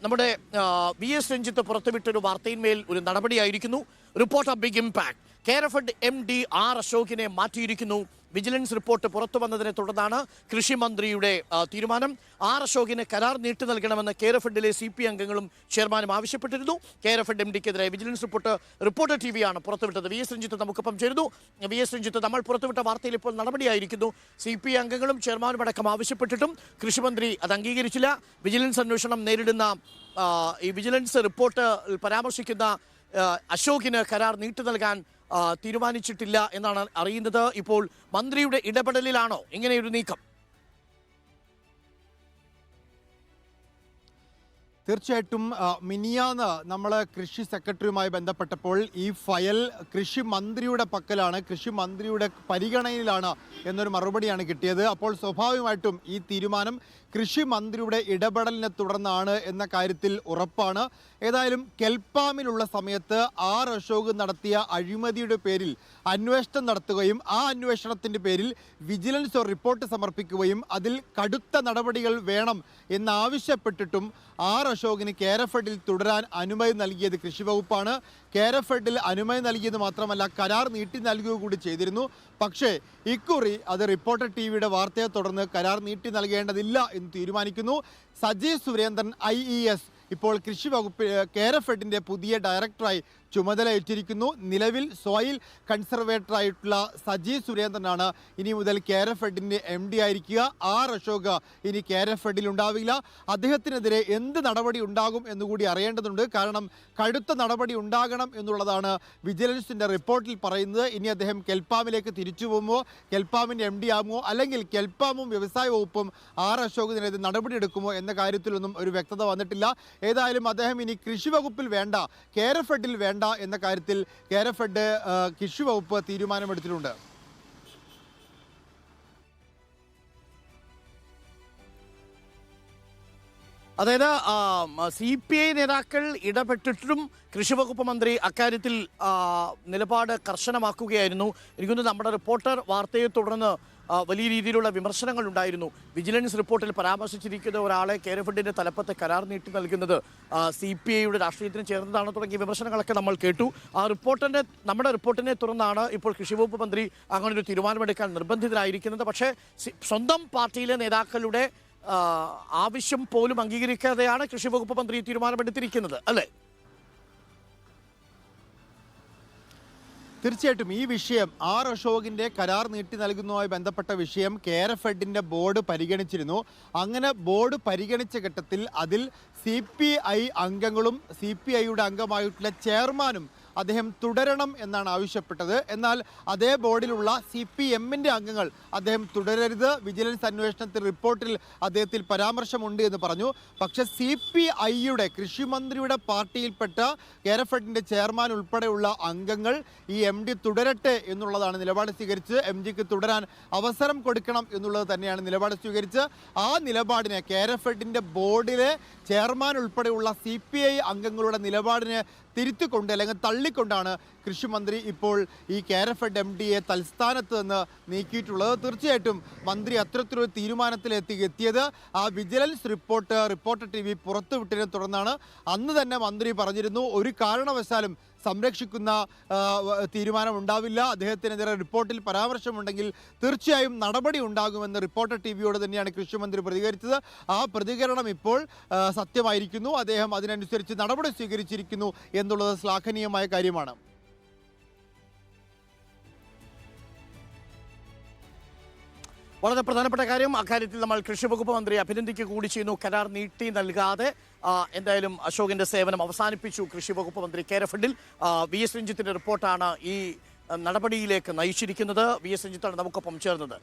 നമ്മുടെ V S Ranjith പുറത്തുവിട്ടൊരു വാർത്തയിന്മേൽ ഒരു നടപടിയായിരിക്കുന്നു. Report of big impact. Kerafed MD R അശോകിനെ മാറ്റിയിരിക്കുന്നു. വിജിലൻസ് റിപ്പോർട്ട് പുറത്തു വന്നതിനെ തുടർന്നാണ് കൃഷിമന്ത്രിയുടെ തീരുമാനം. ആർ അശോകിന് കരാർ നീട്ടി നൽകണമെന്ന് കേരഫെഡിലെ CP അംഗങ്ങളും ചെയർമാനും ആവശ്യപ്പെട്ടിരുന്നു. കേരഫെഡ് MDക്കെതിരെ വിജിലൻസ് റിപ്പോർട്ടർ TV ആണ് പുറത്തുവിട്ടത്. വി എസ് രഞ്ജിത്ത് നമുക്കൊപ്പം ചേരുന്നു. വി എസ് രഞ്ജിത്ത്, നമ്മൾ പുറത്തുവിട്ട വാർത്തയിൽ ഇപ്പോൾ നടപടിയായിരിക്കുന്നു. CP അംഗങ്ങളും ചെയർമാനും അടക്കം ആവശ്യപ്പെട്ടിട്ടും കൃഷിമന്ത്രി അത് അംഗീകരിച്ചില്ല. വിജിലൻസ് അന്വേഷണം നേരിടുന്ന ഈ വിജിലൻസ് റിപ്പോർട്ട് പരാമർശിക്കുന്ന അശോകിന് കരാർ നീട്ടി നൽകാൻ തീരുമാനിച്ചിട്ടില്ല എന്നാണ് അറിയുന്നത്. ഇപ്പോൾ മന്ത്രിയുടെ ഇടപെടലിലാണോ ഇങ്ങനെയൊരു നീക്കം? തീർച്ചയായിട്ടും മിനിയാന്ന് നമ്മൾ കൃഷി സെക്രട്ടറിയുമായി ബന്ധപ്പെട്ടപ്പോൾ ഈ ഫയൽ കൃഷി മന്ത്രിയുടെ പക്കലാണ്, കൃഷി മന്ത്രിയുടെ പരിഗണനയിലാണ് എന്നൊരു മറുപടിയാണ് കിട്ടിയത്. അപ്പോൾ സ്വാഭാവികമായിട്ടും ഈ തീരുമാനം കൃഷി മന്ത്രിയുടെ ഇടപെടലിനെ തുടർന്നാണ് എന്ന കാര്യത്തിൽ ഉറപ്പാണ്. ഏതായാലും കെൽപ്പാമിലുള്ള സമയത്ത് ആർ അശോക് നടത്തിയ അഴിമതിയുടെ പേരിൽ അന്വേഷണം നടത്തുകയും ആ അന്വേഷണത്തിൻ്റെ പേരിൽ വിജിലൻസ് റിപ്പോർട്ട് സമർപ്പിക്കുകയും അതിൽ കടുത്ത നടപടികൾ വേണം എന്നാവശ്യപ്പെട്ടിട്ടും ആർ അശോകിന് കേരഫെഡിൽ തുടരാൻ അനുമതി നൽകിയത് കൃഷി വകുപ്പാണ്. കേരഫെഡിൽ അനുമതി നൽകിയത് മാത്രമല്ല, കരാർ നീട്ടി നൽകുക കൂടി ചെയ്തിരുന്നു. പക്ഷേ ഇക്കുറി അത് റിപ്പോർട്ടർ TVയുടെ വാർത്തയെ തുടർന്ന് കരാർ നീട്ടി നൽകേണ്ടതില്ല എന്ന് തീരുമാനിക്കുന്നു. സജി സുരേന്ദ്രൻ IES ഇപ്പോൾ കൃഷി വകുപ്പ് കേരഫെഡിൻ്റെ പുതിയ ഡയറക്ടറായി ചുമതലയേറ്റിരിക്കുന്നു. നിലവിൽ സോയിൽ കൺസർവേറ്ററായിട്ടുള്ള സജി സുരേന്ദ്രനാണ് ഇനി മുതൽ കേരഫെഡിൻ്റെ MD ആയിരിക്കുക. ആർ അശോക് ഇനി കേരഫെഡിൽ ഉണ്ടാവില്ല. അദ്ദേഹത്തിനെതിരെ എന്ത് നടപടി ഉണ്ടാകും എന്നുകൂടി അറിയേണ്ടതുണ്ട്. കാരണം കടുത്ത നടപടി ഉണ്ടാകണം എന്നുള്ളതാണ് വിജിലൻസിൻ്റെ റിപ്പോർട്ടിൽ പറയുന്നത്. ഇനി അദ്ദേഹം കെൽപ്പാമിലേക്ക് തിരിച്ചു പോകുമോ, കെൽപ്പാമിൻ്റെ MD ആകുമോ, അല്ലെങ്കിൽ കെൽപ്പാമും വ്യവസായ വകുപ്പും ആർ അശോകിനെതിരെ നടപടിയെടുക്കുമോ എന്ന കാര്യത്തിലൊന്നും ഒരു വ്യക്തത വന്നിട്ടില്ല. ഏതായാലും അദ്ദേഹം ഇനി കൃഷി വകുപ്പിൽ വേണ്ട, കേരഫെഡിൽ വേണ്ട എന്ന കാര്യത്തിൽ കേരഫെഡ് കൃഷി വകുപ്പ് തീരുമാനമെടുത്തിട്ടുണ്ട്. അതായത് CPI നേതാക്കൾ ഇടപെട്ടിട്ടും കൃഷിവകുപ്പ് മന്ത്രി അക്കാര്യത്തിൽ നിലപാട് കർശനമാക്കുകയായിരുന്നു. എനിക്കൊന്ന് നമ്മുടെ റിപ്പോർട്ടർ വാർത്തയെ തുടർന്ന് വലിയ രീതിയിലുള്ള വിമർശനങ്ങൾ ഉണ്ടായിരുന്നു. വിജിലൻസ് റിപ്പോർട്ടിൽ പരാമർശിച്ചിരിക്കുന്ന ഒരാളെ കേരഫെഡിൻ്റെ തലപ്പത്ത് കരാർ നീട്ടി നൽകുന്നത് CPIയുടെ രാഷ്ട്രീയത്തിന് ചേർന്നതാണ് തുടങ്ങിയ വിമർശനങ്ങളൊക്കെ നമ്മൾ കേട്ടു. നമ്മുടെ റിപ്പോർട്ടിനെ തുടർന്നാണ് ഇപ്പോൾ കൃഷിവകുപ്പ് മന്ത്രി അങ്ങനൊരു തീരുമാനമെടുക്കാൻ നിർബന്ധിതരായിരിക്കുന്നത്. പക്ഷേ സ്വന്തം പാർട്ടിയിലെ നേതാക്കളുടെ ആവശ്യം പോലും അംഗീകരിക്കാതെയാണ് കൃഷിവകുപ്പ് മന്ത്രി തീരുമാനമെടുത്തിരിക്കുന്നത്, അല്ലേ? തീർച്ചയായിട്ടും ഈ വിഷയം ആർ അശോകിൻ്റെ കരാർ നീട്ടി നൽകുന്നതുമായി ബന്ധപ്പെട്ട വിഷയം കേരഫെഡിൻ്റെ ബോർഡ് പരിഗണിച്ചിരുന്നു. അങ്ങനെ ബോർഡ് പരിഗണിച്ച ഘട്ടത്തിൽ അതിൽ CPI അംഗങ്ങളും CPIയുടെ അംഗമായിട്ടുള്ള ചെയർമാനും അദ്ദേഹം തുടരണം എന്നാണ് ആവശ്യപ്പെട്ടത്. എന്നാൽ അതേ ബോർഡിലുള്ള CPMൻ്റെ അംഗങ്ങൾ അദ്ദേഹം തുടരരുത്, വിജിലൻസ് അന്വേഷണത്തിൽ റിപ്പോർട്ടിൽ അദ്ദേഹത്തിൽ പരാമർശമുണ്ട് എന്ന് പറഞ്ഞു. പക്ഷേ CPIയുടെ കൃഷിമന്ത്രിയുടെ പാർട്ടിയിൽപ്പെട്ട കേരഫെഡിൻ്റെ ചെയർമാൻ ഉൾപ്പെടെയുള്ള അംഗങ്ങൾ ഈ MD തുടരട്ടെ എന്നുള്ളതാണ് നിലപാട് സ്വീകരിച്ച് MDക്ക് തുടരാൻ അവസരം കൊടുക്കണം എന്നുള്ളത് തന്നെയാണ് നിലപാട് സ്വീകരിച്ച് ആ നിലപാടിനെ കേരഫെഡിൻ്റെ ബോർഡിലെ ചെയർമാൻ ഉൾപ്പെടെയുള്ള CPI അംഗങ്ങളുടെ നിലപാടിനെ തിരുത്തിക്കൊണ്ട് അല്ലെങ്കിൽ തള്ളിക്കൊണ്ടാണ് കൃഷിമന്ത്രി ഇപ്പോൾ ഈ കേരഫെഡ് MDയെ തൽസ്ഥാനത്ത് നിന്ന് നീക്കിയിട്ടുള്ളത്. തീർച്ചയായിട്ടും മന്ത്രി അത്തരത്തിലൊരു തീരുമാനത്തിലെത്തിയത് ആ വിജിലൻസ് റിപ്പോർട്ടർ TV പുറത്തുവിട്ടതിനെ തുടർന്നാണ്. അന്ന് തന്നെ മന്ത്രി പറഞ്ഞിരുന്നു, ഒരു കാരണവശാലും സംരക്ഷിക്കുന്ന തീരുമാനം ഉണ്ടാവില്ല, അദ്ദേഹത്തിനെതിരെ റിപ്പോർട്ടിൽ പരാമർശമുണ്ടെങ്കിൽ തീർച്ചയായും നടപടി ഉണ്ടാകുമെന്ന് റിപ്പോർട്ടർ TVയോട് തന്നെയാണ് കൃഷിമന്ത്രി പ്രതികരിച്ചത്. ആ പ്രതികരണം ഇപ്പോൾ സത്യമായിരിക്കുന്നു. അദ്ദേഹം അതിനനുസരിച്ച് നടപടി സ്വീകരിച്ചിരിക്കുന്നു എന്നുള്ളത് ശ്ലാഘനീയമായ കാര്യമാണ്. വളരെ പ്രധാനപ്പെട്ട കാര്യം. അക്കാര്യത്തിൽ നമ്മൾ കൃഷിവകുപ്പ് മന്ത്രി അഭിനന്ദിക്കുക കൂടി ചെയ്യുന്നു. കരാർ നീട്ടി നൽകാതെ എന്തായാലും അശോകിന്റെ സേവനം അവസാനിപ്പിച്ചു കൃഷിവകുപ്പ് മന്ത്രി കേരഫെഡിൽ. വി എസ് രഞ്ജിത്തിന്റെ റിപ്പോർട്ടാണ് ഈ നടപടിയിലേക്ക് നയിച്ചിരിക്കുന്നത്. വി എസ് രഞ്ജിത്താണ് നമുക്കൊപ്പം ചേർന്നത്.